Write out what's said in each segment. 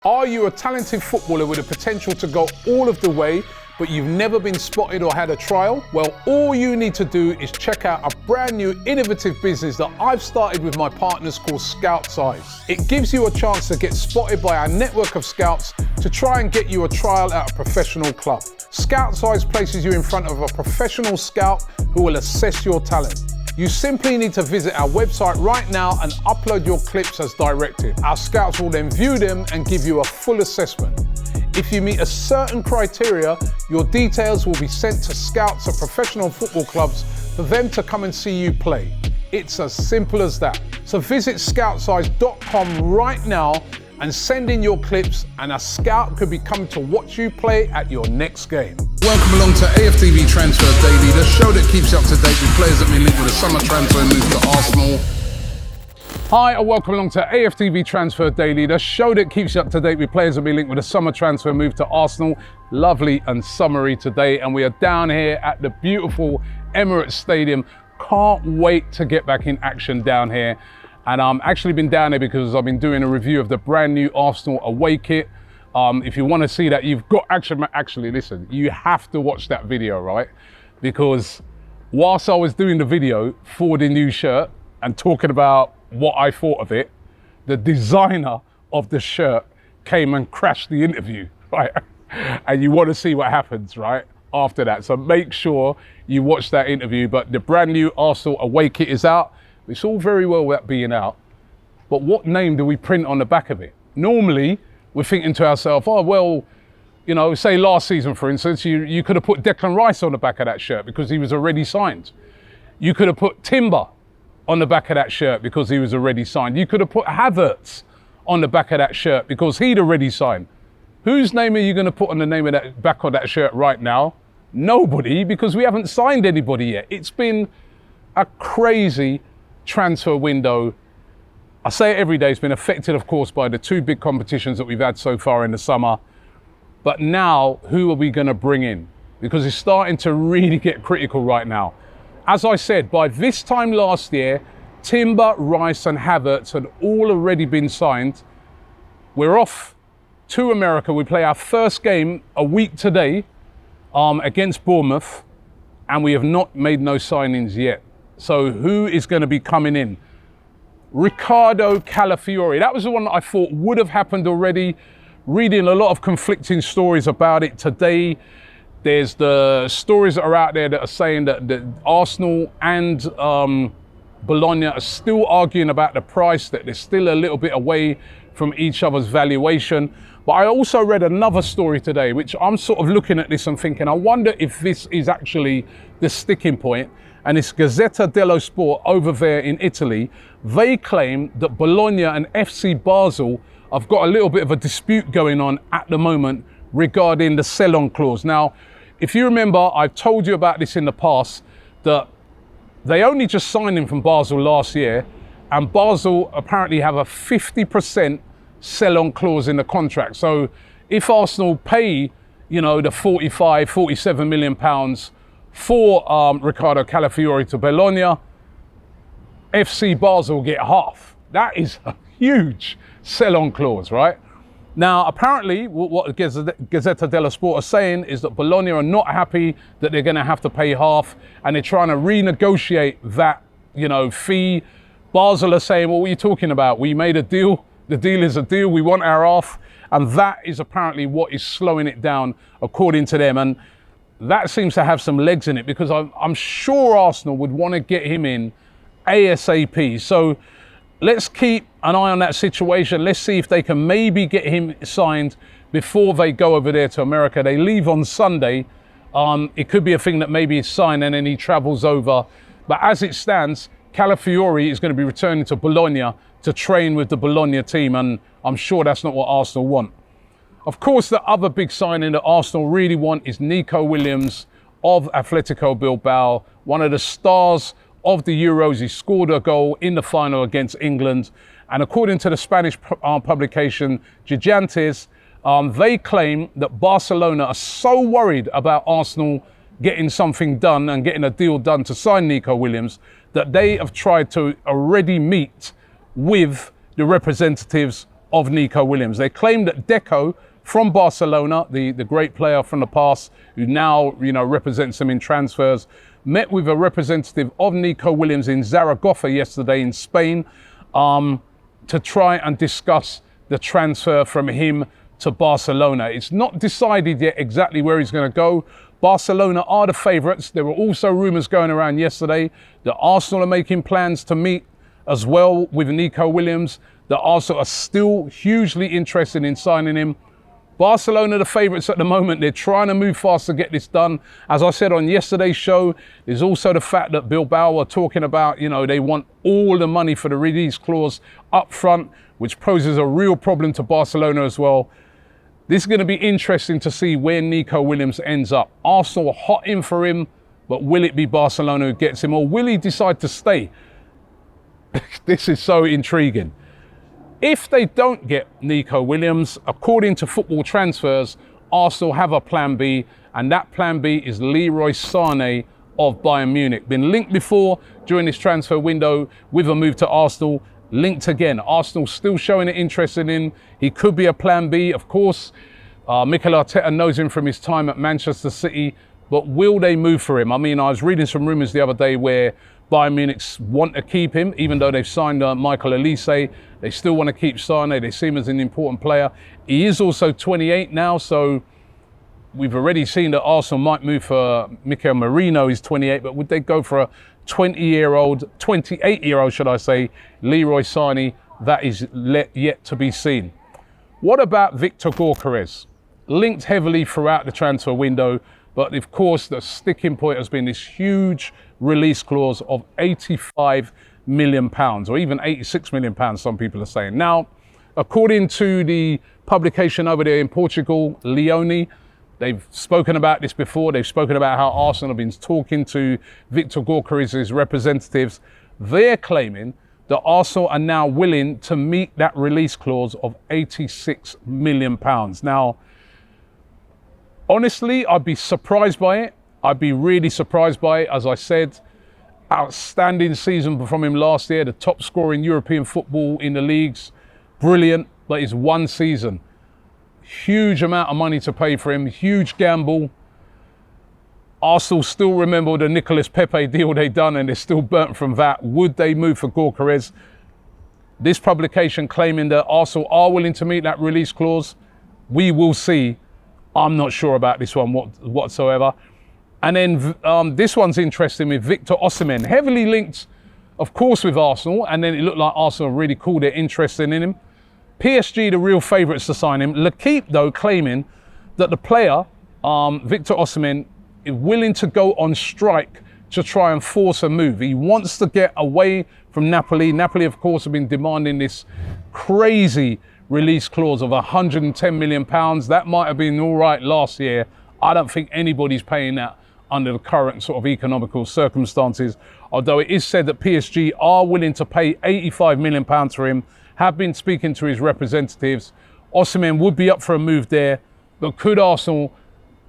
Are you a talented footballer with the potential to go all of the way, but you've never been spotted or had a trial? Well, all you need to do is check out a brand new innovative business that I've started with my partners called Scout Size. It gives you a chance to get spotted by our network of scouts to try and get you a trial at a professional club. Scout Size places you in front of a professional scout who will assess your talent. You simply need to visit our website right now and upload your clips as directed. Our scouts will then view them and give you a full assessment. If you meet a certain criteria, your details will be sent to scouts at professional football clubs for them to come and see you play. It's as simple as that. So visit scoutsize.com right now and send in your clips, and a scout could be coming to watch you play at your next game. Welcome along to AFTV Transfer Daily, the show that keeps you up to date with players that have been linked with a summer transfer move to Arsenal. Hi, and welcome along to AFTV Transfer Daily, the show that keeps you up to date with players that have been linked with a summer transfer move to Arsenal. Lovely and summery today, and we are down here at the beautiful Emirates Stadium. Can't wait to get back in action down here. And I've actually been down there because I've been doing a review of the brand new Arsenal away kit. If you want to see that, you've got actually listen, you have to watch that video, right? Because whilst I was doing the video for the new shirt and talking about what I thought of it, the designer of the shirt came and crashed the interview, right? And you want to see what happens, right? After that. So make sure you watch that interview. But the brand new Arsenal away kit is out. It's all very well that being out, but what name do we print on the back of it? Normally, we're thinking to ourselves, oh, well, you know, say last season, for instance, you could have put Declan Rice on the back of that shirt because he was already signed. You could have put Timber on the back of that shirt because he was already signed. You could have put Havertz on the back of that shirt because he'd already signed. Whose name are you going to put on the name of that back of that shirt right now? Nobody, because we haven't signed anybody yet. It's been a crazy transfer window. I say it every day, it's been affected, of course, by the two big competitions that we've had so far in the summer. But now, who are we going to bring in? Because it's starting to really get critical right now. As I said, by this time last year, Timber, Rice and Havertz had all already been signed. We're off to America. We play our first game a week today against Bournemouth, and we have not made no signings yet. So who is going to be coming in? Riccardo Calafiori. That was the one that I thought would have happened already. Reading a lot of conflicting stories about it today. There's the stories that are out there that are saying that Arsenal and Bologna are still arguing about the price, that they're still a little bit away from each other's valuation. But I also read another story today, which I'm sort of looking at this and thinking, I wonder if this is actually the sticking point. And it's Gazzetta dello Sport over there in Italy. They claim that Bologna and FC Basel have got a little bit of a dispute going on at the moment regarding the sell-on clause. Now, if you remember, I've told you about this in the past, that they only just signed him from Basel last year, and Basel apparently have a 50% sell-on clause in the contract. So if Arsenal pay, you know, the 47 million pounds for Riccardo Calafiori to Bologna, FC Basel will get half. That is a huge sell-on clause, right? Now, apparently, what Gazzetta dello Sport are saying is that Bologna are not happy that they're going to have to pay half, and they're trying to renegotiate that, you know, fee. Basel are saying, well, what are you talking about? We made a deal. The deal is a deal. We want our half. And that is apparently what is slowing it down, according to them. And that seems to have some legs in it, because I'm sure Arsenal would want to get him in ASAP. So let's keep an eye on that situation. Let's see if they can maybe get him signed before they go over there to America. They leave on Sunday. It could be a thing that maybe is signed and then he travels over. But as it stands, Calafiori is going to be returning to Bologna to train with the Bologna team, and I'm sure that's not what Arsenal want. Of course, the other big signing that Arsenal really want is Nico Williams of Atletico Bilbao, one of the stars of the Euros. He scored a goal in the final against England. And according to the Spanish publication Gigantes, they claim that Barcelona are so worried about Arsenal getting something done and getting a deal done to sign Nico Williams that they have tried to already meet with the representatives of Nico Williams. They claim that Deco from Barcelona, the great player from the past, who now, represents them in transfers, met with a representative of Nico Williams in Zaragoza yesterday in Spain to try and discuss the transfer from him to Barcelona. It's not decided yet exactly where he's going to go. Barcelona are the favourites. There were also rumours going around yesterday that Arsenal are making plans to meet as well with Nico Williams, that Arsenal are still hugely interested in signing him. Barcelona are the favourites at the moment. They're trying to move fast to get this done. As I said on yesterday's show, there's also the fact that Bilbao are talking about, they want all the money for the release clause up front, which poses a real problem to Barcelona as well. This is going to be interesting to see where Nico Williams ends up. Arsenal are hot in for him, but will it be Barcelona who gets him, or will he decide to stay? This is so intriguing. If they don't get Nico Williams, according to Football Transfers, Arsenal have a plan B, and that plan B is Leroy Sane of Bayern Munich. Been linked before during this transfer window with a move to Arsenal. Linked again. Arsenal still showing an interest in him. He could be a plan B, of course. Mikel Arteta knows him from his time at Manchester City, but will they move for him? I mean, I was reading some rumours the other day where Bayern Munich want to keep him, even though they've signed Michael Olise. They still want to keep Sane. They see him as an important player. He is also 28 now, so we've already seen that Arsenal might move for Mikel Merino. He's 28, but would they go for a 28-year-old, should I say, Leroy Sane? That is yet to be seen. What about Viktor Gyokeres? Linked heavily throughout the transfer window, but of course the sticking point has been this huge release clause of £85 million, or even £86 million, some people are saying. Now, according to the publication over there in Portugal, Leone, they've spoken about this before. They've spoken about how Arsenal have been talking to Viktor Gyokeres' representatives. They're claiming that Arsenal are now willing to meet that release clause of £86 million. Now, honestly, I'd be surprised by it. I'd be really surprised by it. As I said, outstanding season from him last year, the top scorer in European football in the leagues. Brilliant, but it's one season. Huge amount of money to pay for him, huge gamble. Arsenal still remember the Nicolas Pepe deal they done, and they're still burnt from that. Would they move for Gyokeres? This publication claiming that Arsenal are willing to meet that release clause. We will see. I'm not sure about this one whatsoever. And then this one's interesting with Victor Osimhen, heavily linked, of course, with Arsenal. And then it looked like Arsenal really called it interesting in him. PSG, the real favourites to sign him. L'Équipe, though, claiming that the player, Victor Osimhen, is willing to go on strike to try and force a move. He wants to get away from Napoli. Napoli, of course, have been demanding this crazy release clause of £110 million. That might have been all right last year. I don't think anybody's paying that under the current sort of economical circumstances. Although it is said that PSG are willing to pay £85 million for him, have been speaking to his representatives. Osimhen would be up for a move there, but could Arsenal,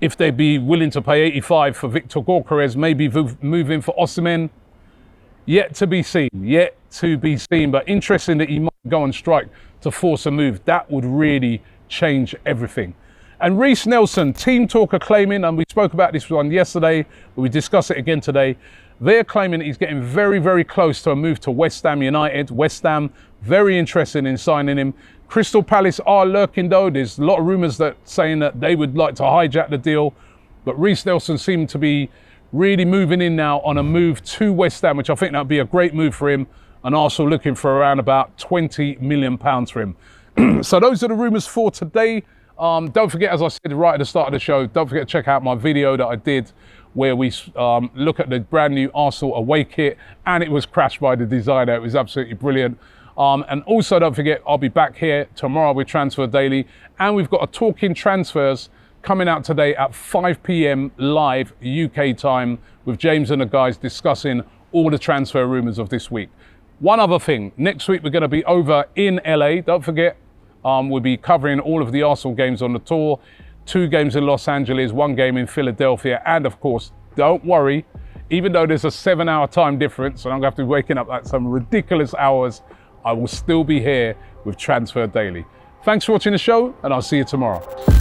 if they'd be willing to pay 85 for Viktor Gyokeres, maybe move in for Osimhen? Yet to be seen, yet to be seen. But interesting that he might go on strike to force a move. That would really change everything. And Reiss Nelson, team talker claiming, and we spoke about this one yesterday, but we discuss it again today. They're claiming that he's getting very, very close to a move to West Ham United. West Ham, very interested in signing him. Crystal Palace are lurking though. There's a lot of rumours that saying that they would like to hijack the deal. But Reiss Nelson seemed to be really moving in now on a move to West Ham, which I think that would be a great move for him. And Arsenal looking for around about £20 million for him. So those are the rumours for today. Don't forget, as I said right at the start of the show, don't forget to check out my video that I did where we look at the brand new Arsenal away kit, and it was crashed by the designer. It was absolutely brilliant. And also don't forget, I'll be back here tomorrow with Transfer Daily, and we've got a Talking Transfers coming out today at 5 p.m. live UK time with James and the guys discussing all the transfer rumours of this week. One other thing, next week we're going to be over in LA. Don't forget, we'll be covering all of the Arsenal games on the tour. 2 games in Los Angeles, 1 game in Philadelphia. And of course, don't worry, even though there's a 7-hour time difference and I'm going to have to be waking up at some ridiculous hours, I will still be here with Transfer Daily. Thanks for watching the show, and I'll see you tomorrow.